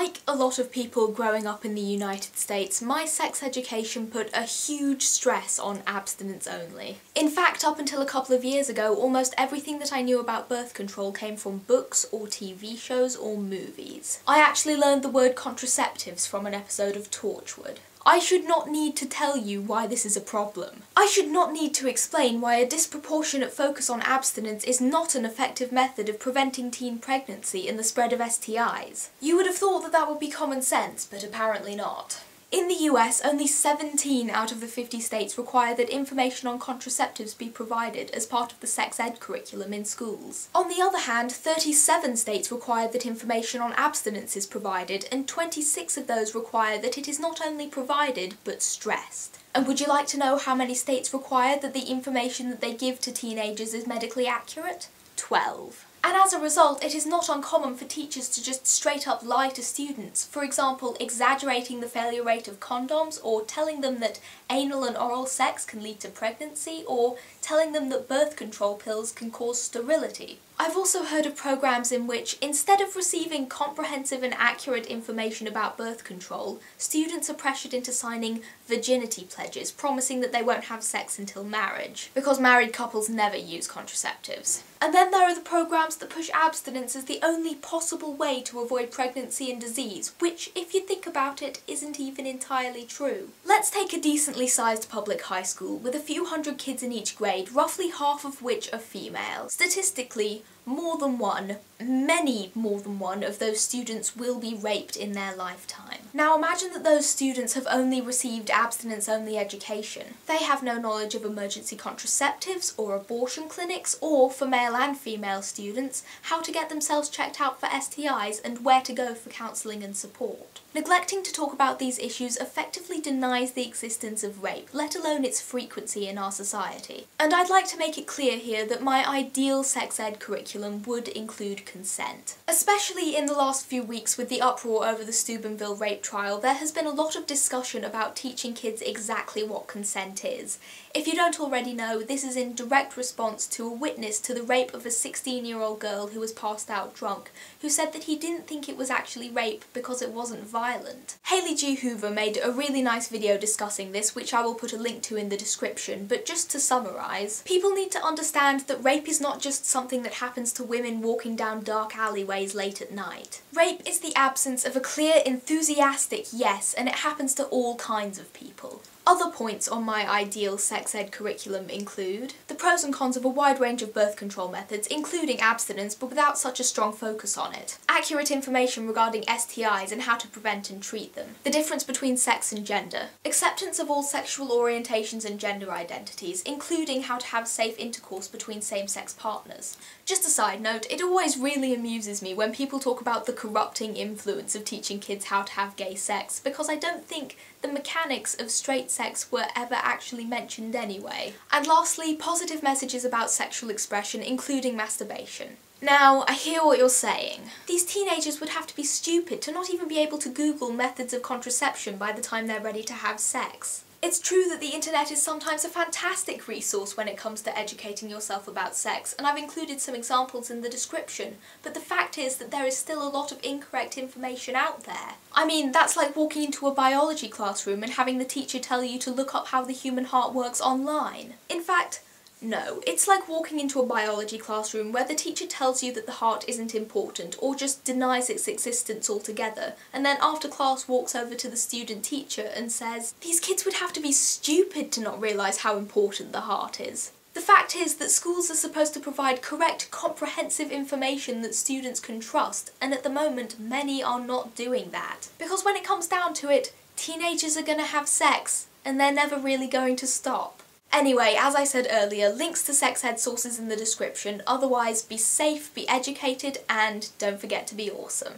Like a lot of people growing up in the United States, my sex education put a huge stress on abstinence only. In fact, up until a couple of years ago, almost everything that I knew about birth control came from books or TV shows or movies. I actually learned the word contraceptives from an episode of Torchwood. I should not need to tell you why this is a problem. I should not need to explain why a disproportionate focus on abstinence is not an effective method of preventing teen pregnancy and the spread of STIs. You would have thought that that would be common sense, but apparently not. In the US, only 17 out of the 50 states require that information on contraceptives be provided as part of the sex ed curriculum in schools. On the other hand, 37 states require that information on abstinence is provided, and 26 of those require that it is not only provided, but stressed. And would you like to know how many states require that the information that they give to teenagers is medically accurate? 12. And as a result, it is not uncommon for teachers to just straight up lie to students, for example, exaggerating the failure rate of condoms, or telling them that anal and oral sex can lead to pregnancy, or telling them that birth control pills can cause sterility. I've also heard of programs in which, instead of receiving comprehensive and accurate information about birth control, students are pressured into signing virginity pledges, promising that they won't have sex until marriage, because married couples never use contraceptives. And then there are the programs that push abstinence as the only possible way to avoid pregnancy and disease, which, if you think about it, isn't even entirely true. Let's take a decently sized public high school with a few hundred kids in each grade, roughly half of which are female. Statistically, more than one, many more than one of those students will be raped in their lifetime. Now imagine that those students have only received abstinence-only education. They have no knowledge of emergency contraceptives or abortion clinics, or, for male and female students, how to get themselves checked out for STIs and where to go for counselling and support. Neglecting to talk about these issues effectively denies the existence of rape, let alone its frequency in our society. And I'd like to make it clear here that my ideal sex ed curriculum would include consent. Especially in the last few weeks with the uproar over the Steubenville rape trial, there has been a lot of discussion about teaching kids exactly what consent is. If you don't already know, this is in direct response to a witness to the rape of a 16-year-old girl who was passed out drunk, who said that he didn't think it was actually rape because it wasn't violent. Hailey G. Hoover made a really nice video discussing this, which I will put a link to in the description, but just to summarise, people need to understand that rape is not just something that happens to women walking down dark alleyways late at night. Rape is the absence of a clear, enthusiastic yes, and it happens to all kinds of people. Other points on my ideal sex ed curriculum include the pros and cons of a wide range of birth control methods, including abstinence, but without such a strong focus on it. Accurate information regarding STIs and how to prevent and treat them. The difference between sex and gender. Acceptance of all sexual orientations and gender identities, including how to have safe intercourse between same-sex partners. Just a side note, it always really amuses me when people talk about the corrupting influence of teaching kids how to have gay sex, because I don't think the mechanics of straight sex were ever actually mentioned anyway. And lastly, positive messages about sexual expression, including masturbation. Now, I hear what you're saying. These teenagers would have to be stupid to not even be able to Google methods of contraception by the time they're ready to have sex. It's true that the internet is sometimes a fantastic resource when it comes to educating yourself about sex, and I've included some examples in the description, but the fact is that there is still a lot of incorrect information out there. I mean, that's like walking into a biology classroom and having the teacher tell you to look up how the human heart works online. In fact, no, it's like walking into a biology classroom where the teacher tells you that the heart isn't important or just denies its existence altogether, and then after class walks over to the student teacher and says, "These kids would have to be stupid to not realise how important the heart is." The fact is that schools are supposed to provide correct, comprehensive information that students can trust, and at the moment many are not doing that. Because when it comes down to it, teenagers are going to have sex, and they're never really going to stop. Anyway, as I said earlier, links to sex ed sources in the description. Otherwise, be safe, be educated, and don't forget to be awesome.